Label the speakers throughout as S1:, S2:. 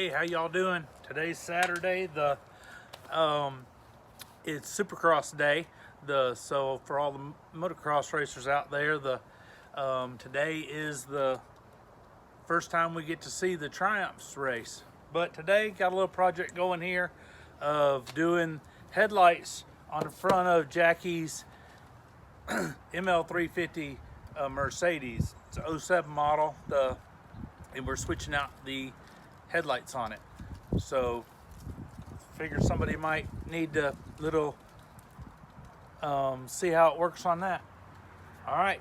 S1: Hey, how y'all doing? Today's Saturday. It's Supercross day. So for all the motocross racers out there, today is the first time we get to see the Triumphs race. But today got a little project going here of doing headlights on the front of Jackie's ML350 Mercedes. It's an 07 model. And we're switching out the headlights on it. So figure somebody might need a little see how it works on that. All right.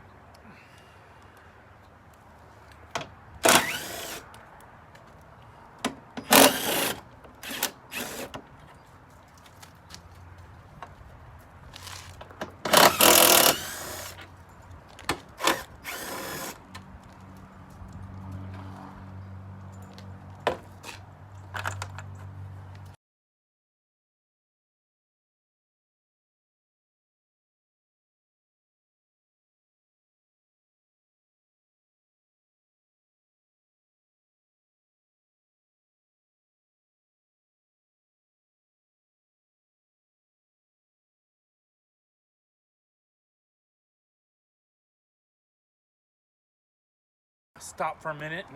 S1: Stopped for a minute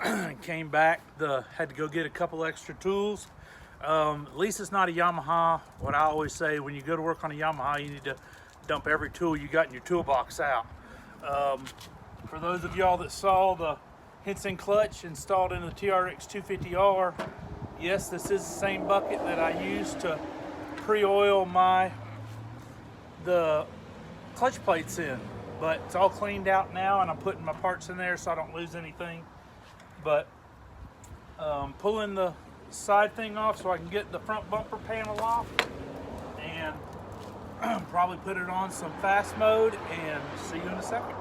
S1: and came back. Had to go get a couple extra tools. At least it's not a Yamaha. What I always say, when you go to work on a Yamaha, you need to dump every tool you got in your toolbox out. For those of y'all that saw the Henson clutch installed in the TRX 250R, yes, this is the same bucket that I use to pre-oil the clutch plates in. But it's all cleaned out now, and I'm putting my parts in there so I don't lose anything. But pulling the side thing off so I can get the front bumper panel off, and probably put it on some fast mode, and see you in a second.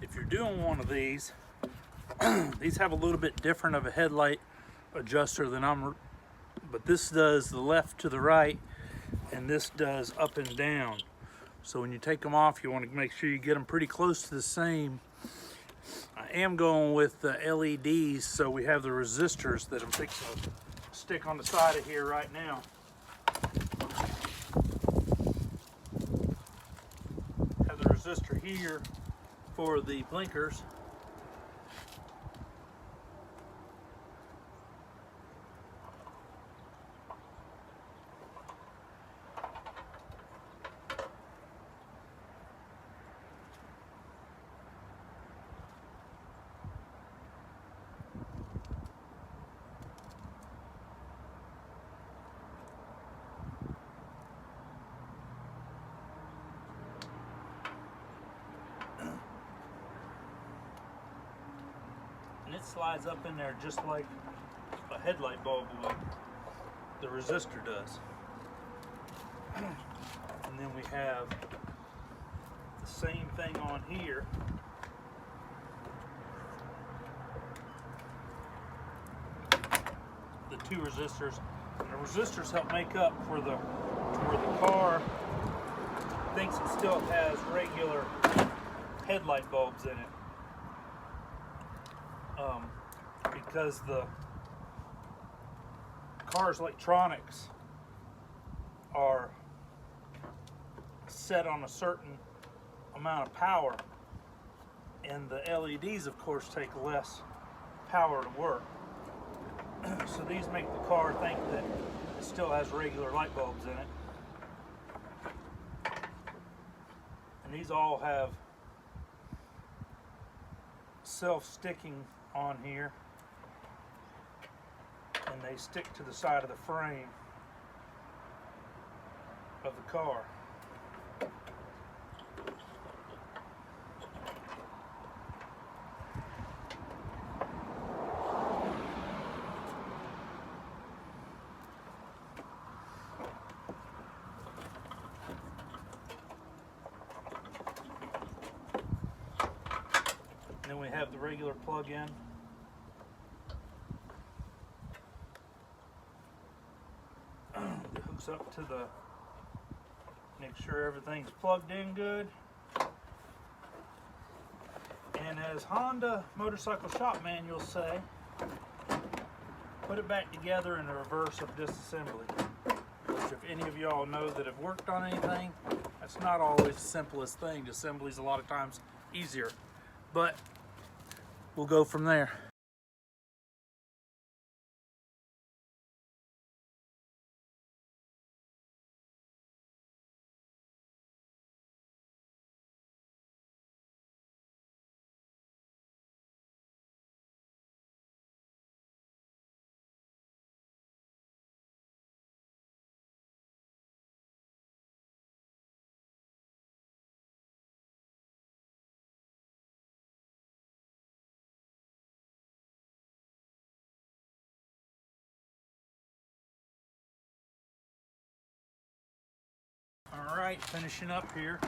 S1: If you're doing one of these, these have a little bit different of a headlight adjuster than but this does the left to the right, and this does up and down. So when you take them off, you want to make sure you get them pretty close to the same. I am going with the LEDs, so we have the resistors that I'm fixing to stick on the side of here right now. Have the resistor here for the blinkers. And it slides up in there just like a headlight bulb would. The resistor does. And then we have the same thing on here. The two resistors. And the resistors help make up for where the car thinks it still has regular headlight bulbs in it. Because the car's electronics are set on a certain amount of power, and the LEDs of course take less power to work. So these make the car think that it still has regular light bulbs in it. And these all have self-sticking on here, and they stick to the side of the frame of the car. have the regular plug-in. It hooks up to the, make sure everything's plugged in good. And as Honda motorcycle shop manuals say, put it back together in the reverse of disassembly. Which, if any of y'all know that have worked on anything, that's not always the simplest thing. Disassembly is a lot of times easier, but we'll go from there. All right, finishing up here.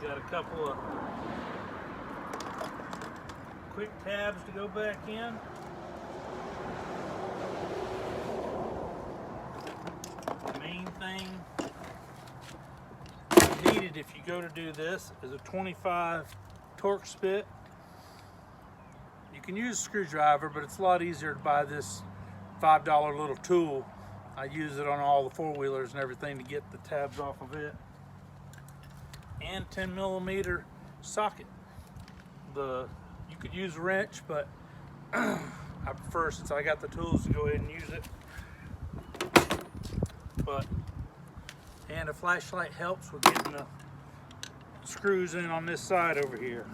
S1: Got a couple of quick tabs to go back in. The main thing needed if you go to do this is a 25 Torx bit. You can use a screwdriver, but it's a lot easier to buy this $5 little tool. I use it on all the four-wheelers and everything to get the tabs off of it. And 10mm socket. You could use a wrench, but I prefer, since I got the tools, to go ahead and use it. And a flashlight helps with getting the screws in on this side over here.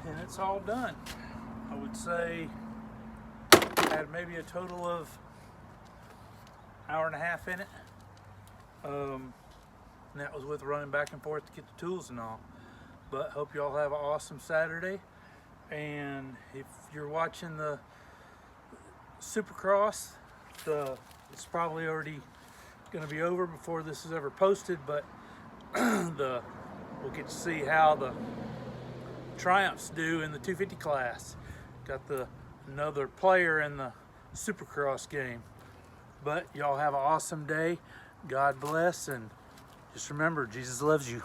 S1: And it's all done. I would say I had maybe a total of hour-and-a-half in it. And that was with running back and forth to get the tools and all. But hope y'all have an awesome Saturday. And if you're watching the Supercross, it's probably already going to be over before this is ever posted, but we'll get to see how the Triumphs do in the 250 class. Got another player in the Supercross game. But y'all have an awesome day. God bless, and just remember, Jesus loves you.